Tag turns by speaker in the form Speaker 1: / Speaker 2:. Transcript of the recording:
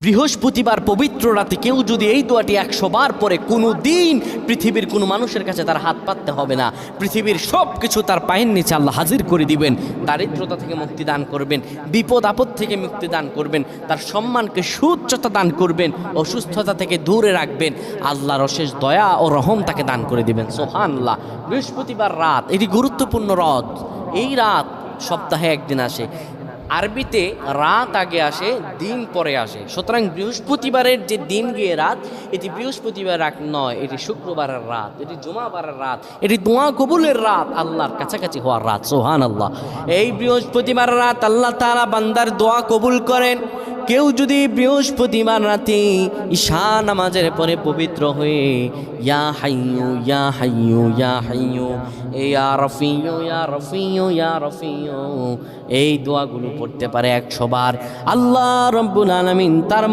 Speaker 1: বৃহস্পতিবার পবিত্র রাতে কেউ যদি এই দোয়াটি 100 বার পরে কোনো দিন পৃথিবীর কোনো মানুষের কাছে তার হাত পাততে হবে না। পৃথিবীর সব কিছু তার পায়ের নিচে আল্লাহ হাজির করে দিবেন। দারিদ্রতা থেকে মুক্তি দান করবেন, বিপদ আপদ থেকে মুক্তি দান করবেন, তার সম্মানকে সুউচ্চতা দান করবেন, অসুস্থতা থেকে দূরে রাখবেন। আল্লাহর অশেষ দয়া ও রহম তাকে দান করে দিবেন। সুবহানাল্লাহ। বৃহস্পতিবার রাত এটি গুরুত্বপূর্ণ রাত। এই রাত সপ্তাহে একদিন আসে। আরবিতে রাত আগে আসে, দিন পরে আসে। সুতরাং বৃহস্পতিবারের যে দিন গিয়ে রাত, এটি বৃহস্পতিবার রাত নয়, এটি শুক্রবারের রাত, এটি জুমাবারের রাত, এটি দোয়া কবুলের রাত, আল্লাহর কাছাকাছি হওয়ার রাত। সুবহানাল্লাহ। এই বৃহস্পতিবার রাত আল্লাহ তাআলা বান্দার দোয়া কবুল করেন। কেউ যদি বৃহস্পতিবার রাতে ঈশা নামাজের পরে পবিত্র হয়ে ইয়া হাইয়ু ইয়া হাইয়ু ইয়া হাইয়ু ইয়া রফিয়ু ইয়া রফিয়ু ইয়া রফিয়ু এই দোয়াগুলো পড়তে পারে 100 বার, আল্লাহ রাব্বুল আলামিন তার